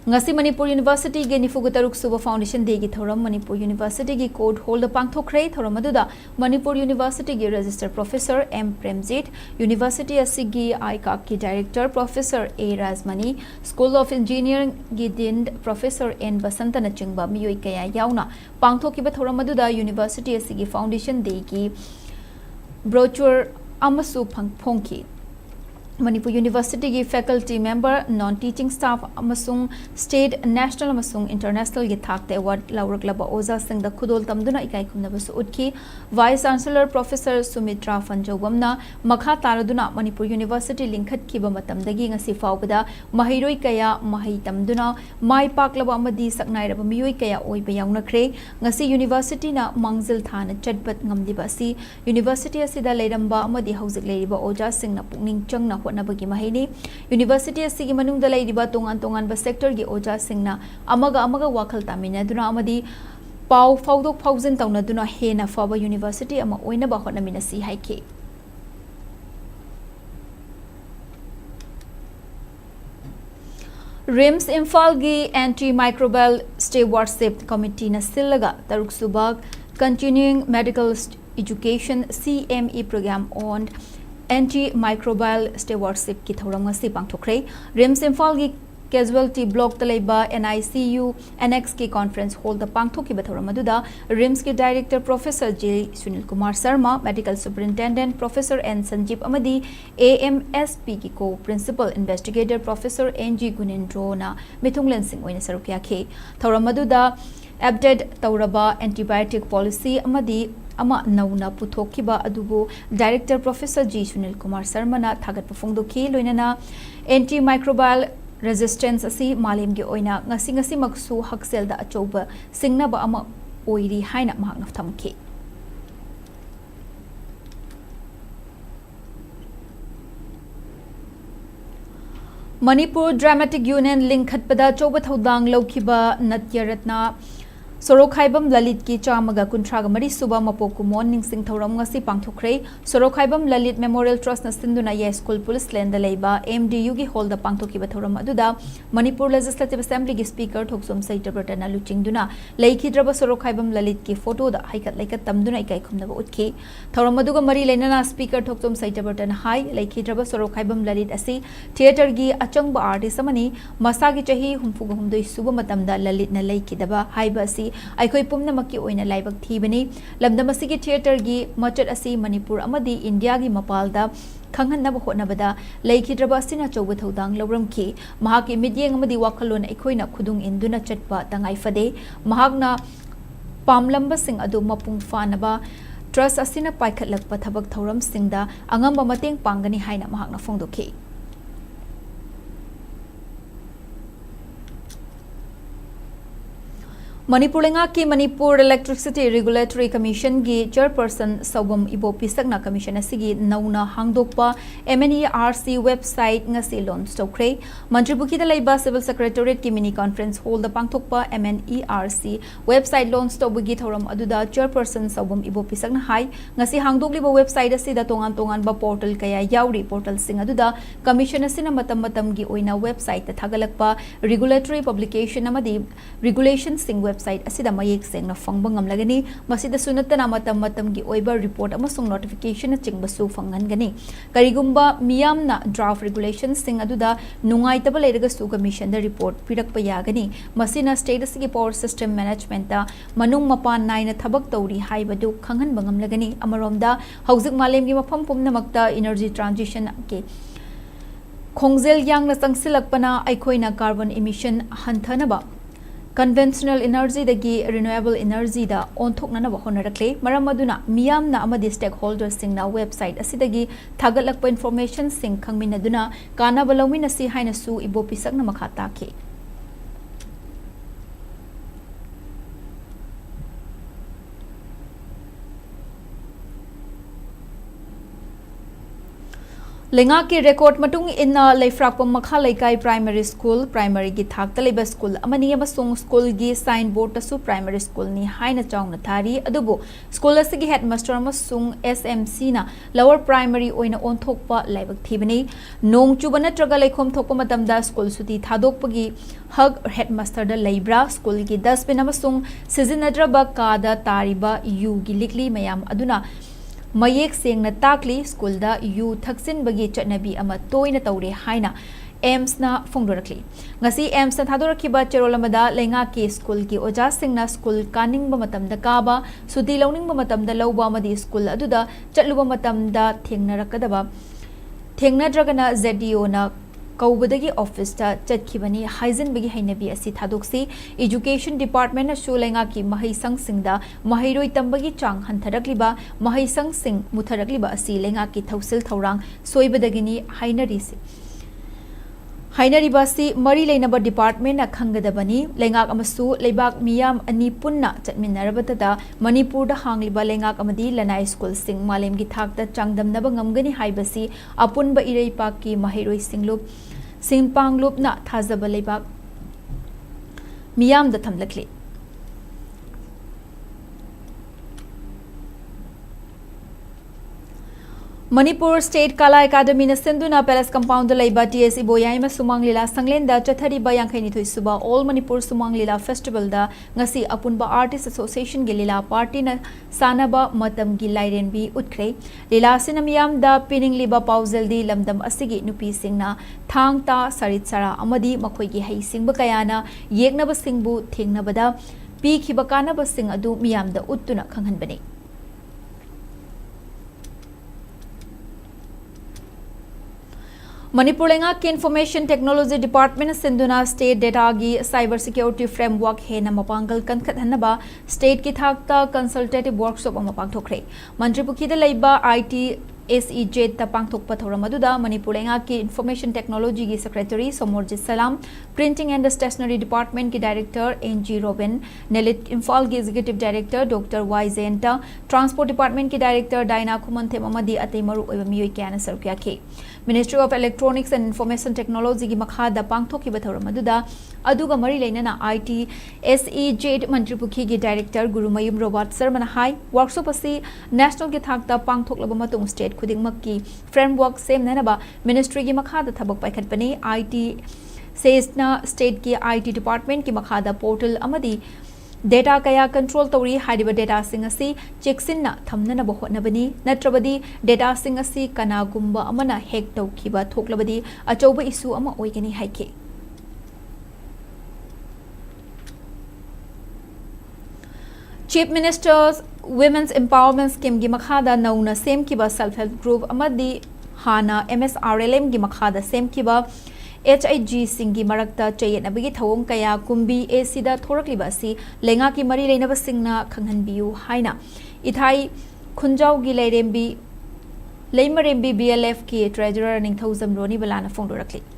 ngasi manipur university ge nifugu taruk suba foundation day gi thoram manipur university gi code hold pangthokhrei thoram aduda manipur university gi register professor m premjit university asigi ica ki director professor a rajmani school of engineering gi dean professor n basantana chingba miyoi kaya yauna pangthokiba thoram aduda university asigi foundation day gi brochure amasu phongki Manipur University की faculty member non-teaching staff अमसुंग state national अमसुंग international की थाकते award लौरकलबा ओजा Singh the खुदोल तमदुना इकाई खुमनबसु उठकी vice chancellor professor Sumitra Fanjawamna मखा तारदुना Manipur University लिंखत की बमतमदगी ngasi फाउबदा महैरोई कया महै तमदुना माई पाकलबा अमदी सकनाइरबा मियोई कया ओइबा याउनख्रे ngasi university ना मांगजिल थाना चटपत ngamdibasi university asida leiramba amadi hauzik leiriba oja Singh ना पुकनिंग चंगना होटनबगी महिनी यूनिवर्सिटी असिगी मनुंगदा लेरिबा तोंगान तोंगान सेक्टर की ओजा सिंगना अमगा वाखल तामिनदुना अमदी पाउ फाउदोक फाउजिन तौनदुना हेना फाबा यूनिवर्सिटी अमा ओइनबा होटनमिनसी हाइके रिम्स इम्फाल की एंटी माइक्रोबियल स्टेवर्डशिप कमिटी न सिल्लगा तरुक सुबक continuing medical education CME programme on antimicrobial stewardship की थौरम ngasi पांगथोख्रे रिम्स इम्फाल की कैजुअलिटी ब्लॉक तलेबा NICU NX की कॉन्फ्रेंस हॉल द पांगथोकी बथौरम अदुदा रिम्स के director professor J Sunil Kumar Sharma medical superintendent professor N Sanjeev अमदी AMSP की co principal investigator professor NG Gunindro ना मिथुंगलन सिंह ओइना सरुक याखे थौरम अदुदा अपडेट तौरबा एंटीबायोटिक पॉलिसी अमदी अमा नौना पुथोखिबा अदुबो director professor G Sunil Kumar Sharma ना थागत फोंगदोखी लोइनना एंटी माइक्रोबियल रेजिस्टेंस असी मालेम के ओइना ngasi maksu hakselda achouba singnaba ama oiri haina mahakna thamki Manipur Dramatic Union linkhatpada chouba thodang lokhiba natyaratna Sorokhaibam Lalit की चामगा कुंट्राग मरी सुबा मपोकु मॉर्निंग सिंह थौरम ngasi पांगथोख्रे Sorokhaibam Lalit Memorial Trust na sinduna ye school police land leiba MDU gi hall da पांगथोखिबा थौरम अदुदा Manipur Legislative Assembly की speaker Thoksom सैटब्रटना लुचिंगदुना लेखिद्रबा Sorokhaibam Lalit की photo दा हाइकत लेकत तमदुना इकाई खुमनबा उठखि थौरम अदुगा मरी लेनना स्पीकर थोकसोम सैटब्रटना हाई लेखिद्रबा Sorokhaibam Lalit asi थिएटर की अचंगबा आर्टिस्ट अमनी मसागी चही हुमफुग हुमदोइ सुबा मतमदा ललित न लेखिदबा हाइबा asi ꯑꯩꯈꯣꯏ ꯄꯨꯝꯅꯃꯛꯀꯤ ꯑꯣꯏꯅ ꯂꯥꯏꯕꯛ ꯊꯤꯕꯅꯤ ꯂꯝꯗꯝ ꯑꯁꯤꯒꯤ ꯊꯤꯌꯦꯇꯔꯒꯤ ꯃꯆꯠ ꯑꯁꯤ ꯃꯅꯤꯄꯨꯔ ꯑꯃꯗꯤ ꯏꯟꯗꯤꯌꯥꯒꯤ ꯃꯄꯥꯜꯗ ꯈꯪꯍꯟꯅꯕ ꯍꯣꯠꯅꯕꯗ ꯂꯩꯈꯤꯗ꯭ꯔꯕ ꯑꯁꯤꯅ ꯑꯆꯧꯕ ꯊꯧꯗꯥꯡ ꯂꯧꯔꯝꯈꯤ ꯃꯍꯥꯛꯀꯤ ꯃꯤꯠꯌꯦꯡ ꯑꯃꯗꯤ ꯋꯥꯈꯜꯂꯣꯟ ꯑꯩꯈꯣꯏꯅ ꯈꯨꯗꯨꯡ ꯏꯟꯗꯨꯅ ꯆꯠꯄ ꯇꯉꯥꯏꯐꯗꯦ ꯃꯍꯥꯛꯅ ꯄꯥꯝꯂꯝꯕꯁꯤꯡ ꯑꯗꯨ ꯃꯄꯨꯡ ꯐꯥꯅꯕ ट्रस्ट असिना पाइखꯠꯂꯛꯄ ꯊꯕꯛ ꯊꯧꯔꯝꯁꯤꯡꯗ ꯑꯉꯝꯕ ꯃꯇꯦꯡ ꯄꯥꯡꯒꯅꯤ ꯍꯥꯏꯅ ꯃꯍꯥꯛꯅ ꯐꯣꯡꯗꯣꯛꯈꯤ Manipur Lengaki Manipur Electricity Regulatory Commission gi Chairperson Sawam Ibopi Sakna Commission asigi nauna hangdokpa MNERC website ngasi launch tokre Mantri Bukida Laiba Civil Secretariat ki mini conference hall da pangthokpa MNERC website launch tobugi thoram aduda Chairperson Sawam Ibopi Sakna hai ngasi hangdokliba website asida tongan ba portal kaya yauri portal sing aduda commission asina matam gi oina website ta thagalakpa regulatory publication amadi regulation sing website asida mayek sengna fangba ngamlagani masida sunatana matam gi oiba report amasung notification chingba su fangangani karigumba miyamna draft regulations sing aduda nungaitaba leiraga su commission da report pirakpa yagani masina status gi power system management da manung mapan naina thabak tawri haibadu khangan bangamlagani amaromda hauzik malem gi mafam pumnamakta energy transition ke khongzel yang na changsilakpana aikhoina carbon emission hanthanaba conventional energy dagi renewable energy da onthoknana ba honarakle maram aduna miyamna amadi stakeholders singna website asidagi thagalakpa information sing khangminaduna kana balawmin asi haina su ibopi sakna makha takhe Lenga ki record matung inna leifrakpam makha leikai primary school primary gi thak taleba school amani amasung school gi signboard tasu primary school ni haina chawna thari adubu school asigi headmaster amasung SMC na lower primary oina onthokpa laibak thibani nong chubana traga leikhom thokpa matamda school suti thadokpagi hug headmaster da leibra school gi dustbin amasung sizinadra ka da tariba yu gi likli mayam aduna mayek sengna takli school da yu thaksin bagi chatnabi ama toina tawre haina AIMS na phongdorakli ngasi AIMS na thadorakhiba cherolamada lenga ki school ki oja singna school kaning ba matamda kaba suti lawning ba matamda lawba madi school aduda chatluba matamda thengnarakadaba thengnadragana ZDO na Kaubadagi office ta chatkibani haizen bagi hainabi asi thadoksi education department na shulenga ki mahaisang singda mahairoi tambagi chang hantharakliba mahaisang sing mutharakliba asi lenga ki thausil thaurang soibadagini hainaribasi mari leinaba department na khangadabani lengak amasu leibak miyam ani punna chatminarabata Manipur da hangliba lengak amadi lanai school sing malem gi thakta changdamnaba ngamgani haibasi apunba ireipak ki mahairoi singlup singpanglup na thazaba leibak miyam da thamlakli Manipur State Kala Academy na Sinduna Palace Compound Laiba TSE Boyaima Sumang Lila Sanglen da Chathari Bayangkhaini Thui Suba All Manipur Sumang Lila Festival da ngasi apunba Artist Association gi Lila Party na sanaba matam gi lairenbi utkre Lila sinamiyam da pining liba pauzal di lamdam asigi nupi singna thang ta sarit sara amadi makhoi gi hai singba kayana yeknaba singbu thengnabada pi khibakana ba sing adu miyam da uttuna khanghanbani Manipur Lenga ki Information Technology Department Sinduna State Data gi Cyber Security Framework hena mapangal kankhat hanaba state ki thakta consultative workshop ama pangthokre Mantri Pukhida Laiba IT SEJ ta pangthokpa thoram aduda Manipur Lenga ki Information Technology gi Secretary Somorjit Salam Printing and Stationery Department ki Director NG Robin Nelit Imphal ki Executive Director Dr. Y Zenta Transport Department ki Director Daina Khumanthe Mamadi Atemaru oiba miyoi kyana sarukya ke Ministry of Electronics and Information Technology ki makhada pangthokiba thoram aduga mari leinana IT SEJ Mantri Pukhi gi Director Gurumayum Robert Sharma hai workshop asi national ki thakta pangthoklaba matung state khudingmak ki framework semnanaba ministry ki makhada thabak paikhatpani IT sesna state ki IT department ki makhada portal amadi data kaya control tawri haidiba data sing asi cheksinna thamnana ba hotnabani natrabadi data sing asi kanagumba amana hack tawkiba thoklabadi achauba issue ama oigani haike Chief Minister's Women's Empowerment Scheme gi makhada nauna semkiba self-help group amadi hana MSRLM gi makhada semkiba HIG singi marakta chayetnabagi thawong kaya kumbi ACda thorakliba asi lenga ki mari leinaba singna khanghanbiu haina ithai khunjau gi leimarembi BLF ki treasurer ningthauzam roni balana phongdorakli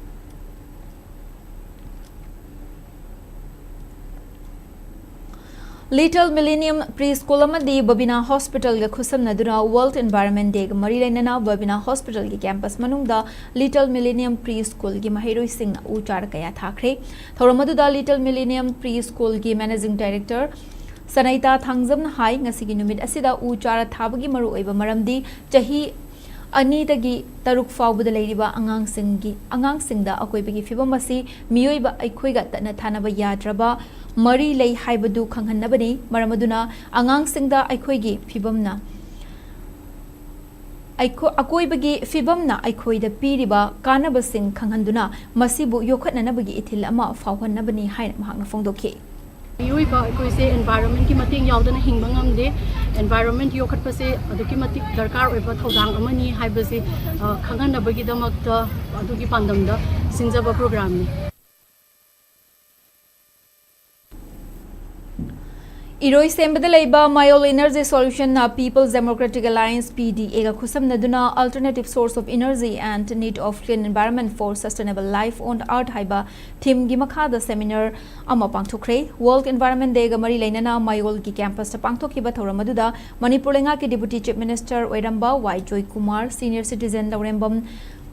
Little Millennium Preschool amadi Babina Hospital ga khusamnaduna World Environment Day ga mari lainana Babina Hospital gi campus manungda Little Millennium Preschool gi maheroi singna uchar kaya thakre thoramadu da Little Millennium Preschool gi Managing Director Sanaita Thangjamna hai ngasi gi numit asida uchar thabagi maru oiba maramdi chahi ani dagi taruk fawbada leiriba angangsingda akoibagi fibam asi miyoiba aikhoiga tana thanaba yadraba mari lei haibadu khanghanabani maramaduna angangsingda aikhoigi fibamna akoibagi fibamna aikhoida piriba kanabasing khanghanduna masibu yokhatnanabagi ithil ama fawhannabani haina mahakna phongdokhi Miyoiba aikoise environment ki mating yaudana hingba ngamde environment yokhatpase aduki matik darkar oiba thodang amani haibase khanghanabagi damakta aduki pandamda sinjaba program ni Iroi sembada leiba Mayol Energy Solution na People's Democratic Alliance PDA ga khusamnaduna alternative source of energy and need of clean environment for sustainable life on earth haiba theme gi makhada seminar ama pangthokre World Environment Day ga mari leinana Mayol gi campus ta pangthokiba thoramaduna Manipur lenga ki Deputy Chief Minister Oiramba Y Joy Kumar Senior Citizen Laurembam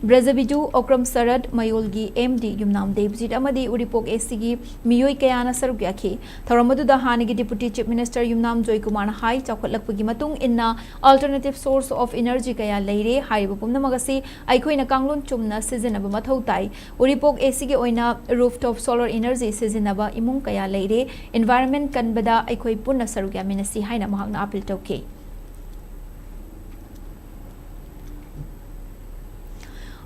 Brazabiju Okram Sarad Mayolgi MD Yumnam Devjit Amadi Uripok ACG Miyoi Kayana Sarugyaki Thoramadu da Hanigi Deputy Chief Minister Yumnam Joy Kumar Hai Chakwalakpagi Matung inna alternative source of energy kaya leire haiba pumna magasi aikhoina kanglon chumna sizinaba mathau tai Uripok ACG oina rooftop solar energy sizinaba imung kaya leire environment kanbada aikhoi punna sarugya minasi haina mahakna appeal tauke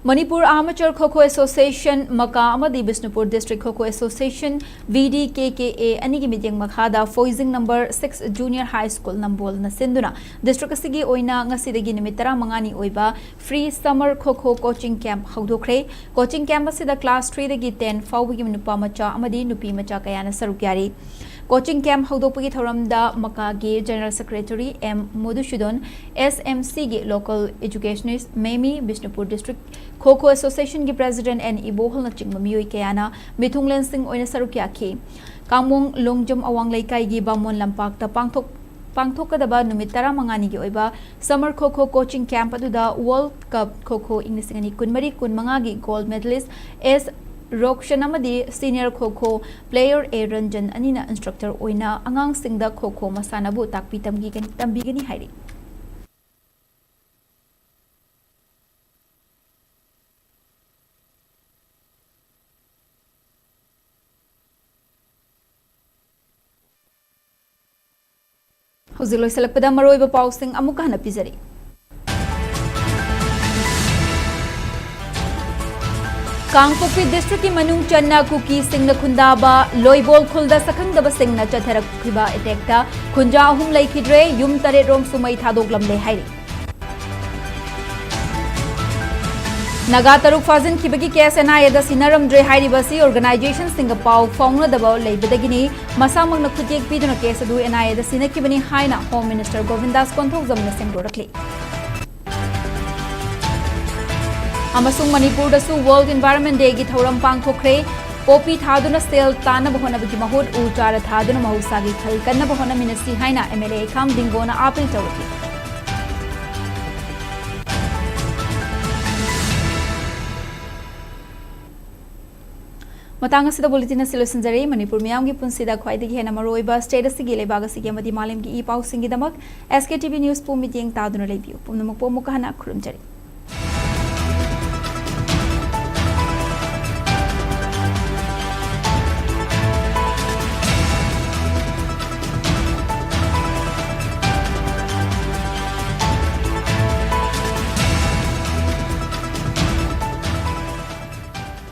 Manipur Amateur Kho-Kho Association Maka Amadi Bishnupur District Kho-Kho Association VDKKA Anigi Midyang Makhada Foizing number 6 Junior High School Nambol na Sinduna District Asigi Oina Ngasidagi Nimitara Mangani Oiba Free Summer Kho-Kho Coaching Camp Haudokre Coaching Camp asida Class 3 dagi 10 Fawigi Nupa Macha Amadi Nupi Macha Kayana Sarukyari Coaching Camp Haudokpagi Thoramda Makagi General Secretary M Modusudon SMC gi Local Educationist Memi Bishnupur District Kho-Kho Association gi President N Ibohol na chingma miyoi kayana Mithunglen Singh oina sarukya ki Kamung Longjam Awang Laikai gi Bamon Lampak ta pangthokadaba numit 15 gi oiba Summer Kho-Kho Coaching Camp aduda World Cup Kho-Kho Inglisingani kunmari kunmanga gi gold medalist S Rokshan amadi Senior Kho-Kho Player A Ranjan anina instructor oina angang singda Kho-Kho masanabu takpi tambigani hairi Huziloi selakpada maroiba pausing amuka hana pizari Kangpokpi District ki Manung Channa Kuki Singna Khundaba Loibol Khulda Sakhangdaba Singna Chatharakhiba attackta Khunja ahum laikhidre yum tare rom sumai thadoklamle hairi Naga taruk fazin kibagi case NIA da sinaramdre hairibasi organization singa pau fauna daba leibadagini masamagna khutjek piduna case adu NIA da sinakibani haina Home Minister Govindas Konthokjamna singdorakli Amasung Manipur da su World Environment Day gi thoram pangthokre Popi thaduna sel tana bahona bagi mahut uchara thaduna mahusagi khal kanna bahona minasi haina MLA Kham Dingona appeal tawti Matang asida bulletin asilosin jare Manipur miyam gi punsida khwaidagi hena maroiba state asigi lebaga sigi amadi malim gi e pau singi damak SKTV News pu meeting taduna lebiu pumnamak po mukahana khurumjari